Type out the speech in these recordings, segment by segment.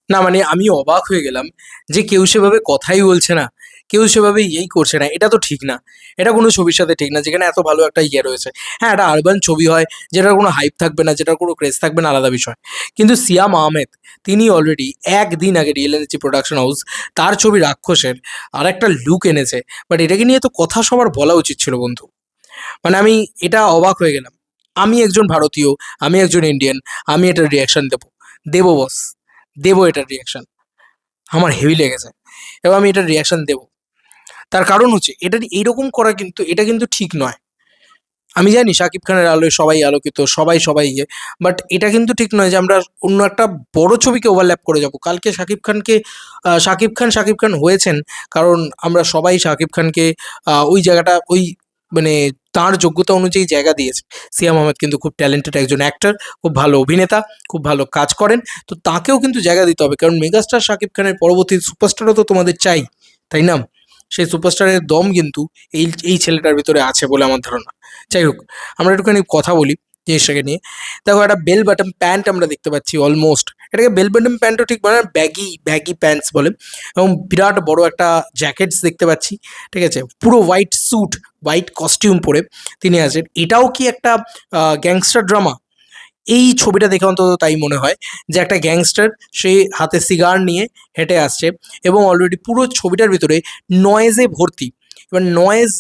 না মানে আমি অবাক হয়ে গেলাম যে কেউ সেভাবে কথাই বলছে না, কেউ সেভাবে ইয়েই করছে না। এটা তো ঠিক না। এটা কোনো ছবির সাথে ঠিক না যেখানে এত ভালো একটা ইয়ে রয়েছে। হ্যাঁ, একটা আরবান ছবি হয় যেটার কোনো হাইপ থাকবে না, যেটার কোনো ক্রেজ থাকবে না, আলাদা বিষয়। কিন্তু সিয়াম আহমেদ তিনি অলরেডি একদিন আগে রিয়েল এনার্জি প্রোডাকশন হাউস তার ছবি রাক্ষসের আরেকটা লুক এনেছে। বাট এটাকে নিয়ে তো কথা সবার বলা উচিত ছিল বন্ধু। মানে আমি এটা অবাক হয়ে গেলাম। আমি একজন ভারতীয়, আমি একজন ইন্ডিয়ান, আমি এটার রিয়াকশন দেবো। দেবো বস, দেবো এটার রিয়াকশন। আমার হেভি লেগেছে এবং আমি এটার রিয়াকশন দেবো। তার কারণ হচ্ছে এটা এইরকম করা, কিন্তু এটা কিন্তু ঠিক নয়। আমি জানি শাকিব খানের আলোয় সবাই আলোকিত, সবাই সবাই ইয়ে, বাট এটা কিন্তু ঠিক নয় যে আমরা অন্য একটা বড় ছবিকে ওভারল্যাপ করে যাব। কালকে শাকিব খানকে শাকিব খান হয়েছেন কারণ আমরা সবাই শাকিব খানকে ওই জায়গাটা ওই মানে তার যোগ্যতা অনুযায়ী জায়গা দিয়েছে। সিয়াম আহমেদ কিন্তু খুব ট্যালেন্টেড একজন অ্যাক্টর, খুব ভালো অভিনেতা, খুব ভালো কাজ করেন। তো তাকেও কিন্তু জায়গা দিতে হবে কারণ মেগাস্টার শাকিব খানের পরবর্তী সুপারস্টারও তো তোমাদের চাই, তাই না? সেই সুপারস্টারের দম কিন্তু এই এই ছেলেটার ভিতরে আছে বলে আমার ধারণা। যাই হোক, আমরা একটুখানি কথা বলি জিনিসটাকে নিয়ে। দেখো, একটা বেল বাটন প্যান্ট আমরা দেখতে পাচ্ছি অলমোস্ট। এটাকে বেল বাটন প্যান্টও ঠিক বলে না, ব্যাগি ব্যাগি প্যান্টস বলে। এবং বিরাট বড় একটা জ্যাকেটস দেখতে পাচ্ছি। ঠিক আছে, পুরো হোয়াইট স্যুট, হোয়াইট কস্টিউম পরে তিনি আছেন। এটাও কি একটা গ্যাংস্টার ড্রামা? এই ছবিটা দেখে অন্তত তাই মনে হয় যে একটা গ্যাংস্টার সে হাতে সিগার নিয়ে হেঁটে আসছে এবং অলরেডি পুরো ছবিটার ভিতরে নয়েজে ভর্তি। এবার নয়েজ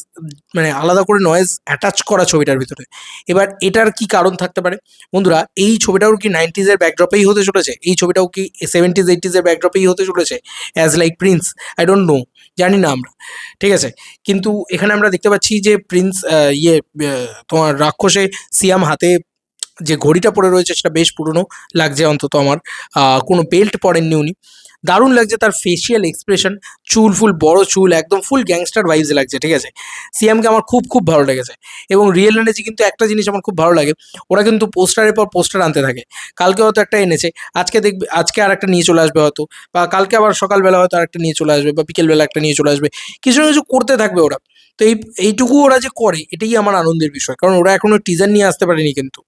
মানে আলাদা করে নয়েজ অ্যাটাচ করা ছবিটার ভিতরে। এবার এটার কি কারণ থাকতে পারে বন্ধুরা? এই ছবিটাও কি 90s এর ব্যাকড্রপেই হতে চলেছে? এই ছবিটাও কি 70s 80s এর ব্যাকড্রপেই হতে চলেছে? As like Prince, I don't know, জানি না আমরা। ঠিক আছে, কিন্তু এখানে আমরা দেখতে পাচ্ছি যে প্রিন্স তোমার রাক্ষসে সিয়াম হাতে যে ঘড়িটা পরে রয়েছে সেটা বেশ পুরনো লাগছে অন্তত আমার। কোনো বেল্ট পরেননি উনি। দারুণ লাগছে তার ফেসিয়াল এক্সপ্রেশন, চুল ফুল বড় চুল, একদম ফুল গ্যাংস্টার ভাইবস লাগছে। ঠিক আছে, সিএমকে আমার খুব খুব ভালো লেগেছে। এবং রিয়েল এনার্জি কিন্তু একটা জিনিস আমার খুব ভালো লাগে, ওরা কিন্তু পোস্টারের পর পোস্টার আনতে থাকে। কালকে হয়তো একটা এনেছে, আজকে দেখবে আজকে আর একটা নিয়ে চলে আসবে হয়তো, বা কালকে আবার সকালবেলা হয়তো আরেকটা নিয়ে চলে আসবে, বা বিকেলবেলা একটা নিয়ে চলে আসবে। কিছু না কিছু করতে থাকবে ওরা। তো এইটুকু ওরা যে করে এটাই আমার আনন্দের বিষয়, কারণ ওরা এখনো টিজার নিয়ে আসতে পারেনি কিন্তু।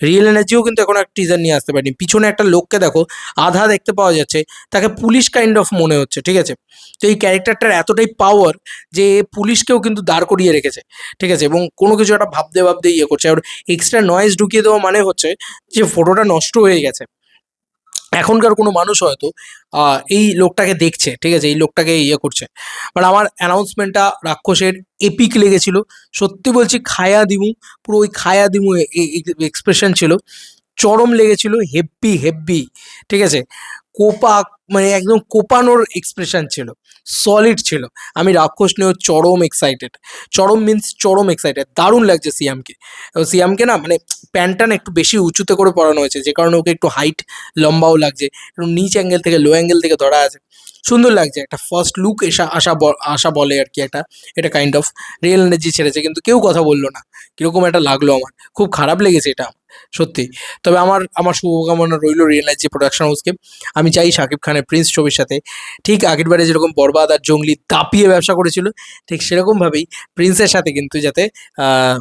রিয়েল এনার্জিও কিন্তু এখন একটা টিজার নিয়ে আসতে পারেনি। পিছনে একটা লোককে দেখো, আধা দেখতে পাওয়া যাচ্ছে, তাকে পুলিশ কাইন্ড অফ মনে হচ্ছে। ঠিক আছে, তো এই ক্যারেক্টারটার এতটাই পাওয়ার যে পুলিশকেও কিন্তু দাঁড় করিয়ে রেখেছে। ঠিক আছে, এবং কোনো কিছু একটা ভাবতে ভাবতে ইয়ে করছে। আর এক্সট্রা নয়েজ ঢুকিয়ে দেওয়া মানে হচ্ছে যে ফটোটা নষ্ট হয়ে গেছে। এখনকার কোনো মানুষ হয়তো এই লোকটাকে দেখছে, ঠিক আছে, এই লোকটাকে ইয়ে করছে। বাট আমার অ্যানাউন্সমেন্টটা রাক্ষসের এপিক লেগেছিল। সত্যি বলছি, খায়া দিমু, পুরো ওই খায়া দিমু এক্সপ্রেশন ছিল, চরম লেগেছিল, হেব্বি হেব্বি। ঠিক আছে, কোপা মানে একদম কোপানোর এক্সপ্রেশন ছিল, সলিড ছিল। আমি রাক্ষস নিয়েও চরম এক্সাইটেড। চরম মিন্স চরম এক্সাইটেড, দারুণ লাগছে সিয়ামকে। এবং সিয়ামকে না মানে প্যান্টটা না একটু বেশি উঁচুতে করে পরানো হয়েছে, যে কারণে ওকে একটু হাইট লম্বাও লাগছে, একটু নিচ অ্যাঙ্গেল থেকে লো অ্যাঙ্গেল থেকে ধরা আছে, সুন্দর লাগছে। একটা ফার্স্ট লুক এসা আশা আশা বলে আর কি একটা, এটা কাইন্ড অফ। রিয়েল এনার্জি ছেড়েছে কিন্তু কেউ কথা বললো না, কিরকম একটা লাগলো আমার, খুব খারাপ লেগেছে এটা সত্যি। তবে আমার আমার শুভকামনা রইল রিয়েল এনার্জি প্রোডাকশন হাউসকে। আমি চাই শাকিব খানের প্রিন্স ছবির সাথে ঠিক আগেরবারে যেরকম বরবাদ আর জঙ্গলি দাপিয়ে ব্যবসা করেছিল, ঠিক সেরকমভাবেই প্রিন্সের সাথে কিন্তু যাতে আহ,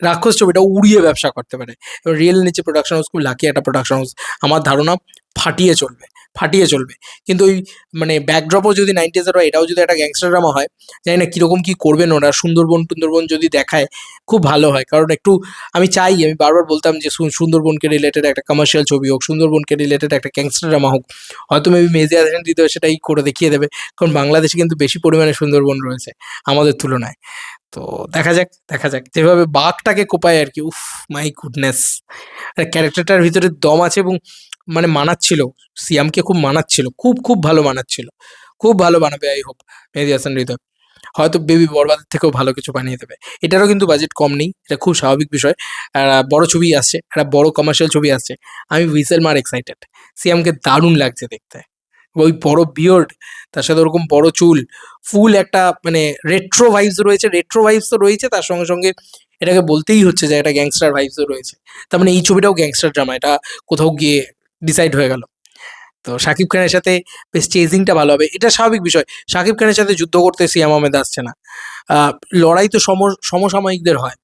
রাক্ষস ছবিটা উড়িয়ে ব্যবসা করতে পারে। এবার রিয়েল নিচে প্রোডাকশন হাউস খুব লাকি একটা প্রোডাকশন হাউস। আমার ধারণা ফাটিয়ে চলবে, ফাটিয়ে চলবে। কিন্তু ওই মানে ব্যাকড্রপও যদি 90s হয়, এটাও যদি একটা গ্যাংস্টার ড্রামা হয়, জানি না কীরকম কী করবেন ওরা। সুন্দরবন টুন্দরবন যদি দেখায় খুব ভালো হয়, কারণ একটু আমি চাই, আমি বারবার বলতাম যে সুন্দরবনকে রিলেটেড একটা কমার্শিয়াল ছবি হোক, সুন্দরবনকে রিলেটেড একটা গ্যাংস্টার ড্রামা হোক। হয়তো মেবি মেজি হাসান হৃদয় সেটাই করে দেখিয়ে দেবে, কারণ বাংলাদেশে কিন্তু বেশি পরিমাণে সুন্দরবন রয়েছে আমাদের তুলনায়। তো দেখা যাক, দেখা যাক যেভাবে বাঘটাকে কোপায় আর কি, উফ, মাই গুডনেস! ক্যারেক্টারটার ভিতরে দম আছে এবং মানে মানাচ্ছিল, সিয়ামকে খুব মানাচ্ছিল, খুব খুব ভালো মানাচ্ছিল। খুব ভালো বানাবে আই হোপ মেহেদী হাসান হৃদয়। হয়তো বেবি বরবাদের থেকেও ভালো কিছু বানিয়ে দেবে। এটারও কিন্তু বাজেট কম নেই, এটা খুব স্বাভাবিক বিষয়। বড় ছবি আসছে, একটা বড় কমার্শিয়াল ছবি আসছে। আমি হুইসেল মার এক্সাইটেড। সিয়ামকে দারুণ লাগছে দেখতে। ওই বড় বিয়ার্ড, তার সাথে ওরকম বড় চুল, ফুল একটা মানে রেট্রো ভাইবস রয়েছে। রেট্রো ভাইবস তো রয়েছে, তার সঙ্গে সঙ্গে এটাকে বলতেই হচ্ছে যে একটা গ্যাংস্টার ভাইবসও রয়েছে। তার মানে এই ছবিটাও গ্যাংস্টার ড্রামা, এটা কোথাও গিয়ে ডিসাইড হয়ে গেল। তো শাকিব খানের সাথে বেশ চেজিংটা ভালো হবে, এটা স্বাভাবিক বিষয়। শাকিব খানের সাথে যুদ্ধ করতে সিয়াম আহমেদ আসছে না। লড়াই তো সমসাময়িকদের হয়।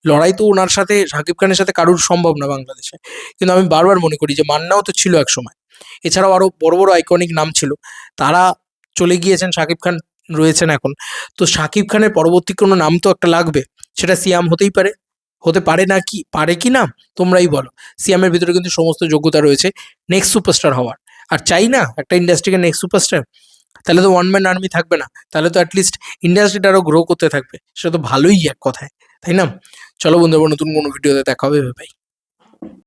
লড়াই তো ওনার সাথে শাকিব খানের সাথে কারুর সম্ভব না বাংলাদেশে। কিন্তু আমি বারবার মনে করি যে মান্নাও তো ছিল এক সময়। এছাড়াও আরও বড় বড় আইকনিক নাম ছিল, তারা চলে গিয়েছেন, শাকিব খান রয়েছেন এখন। তো শাকিব খানের পরবর্তী কোনো নাম তো একটা লাগবে, সেটা সিয়াম হতেই পারে, হতে পারে না কি পারে কি না তোমরাই বলো। সিয়ামের ভিতরে কিন্তু সমস্ত যোগ্যতা রয়েছে নেক্সট সুপারস্টার হওয়ার। আর চাই না একটা ইন্ডাস্ট্রিকে নেক্সট সুপারস্টার, তাহলে তো ওয়ান ম্যান আর্মি থাকবে না, তাহলে তো অ্যাটলিস্ট ইন্ডাস্ট্রিটা আরও গ্রো করতে থাকবে, সেটা তো ভালোই এক কথায়, তাই না? চলো বন্ধুরা, নতুন কোনো ভিডিওতে দেখা হবে, ভাই।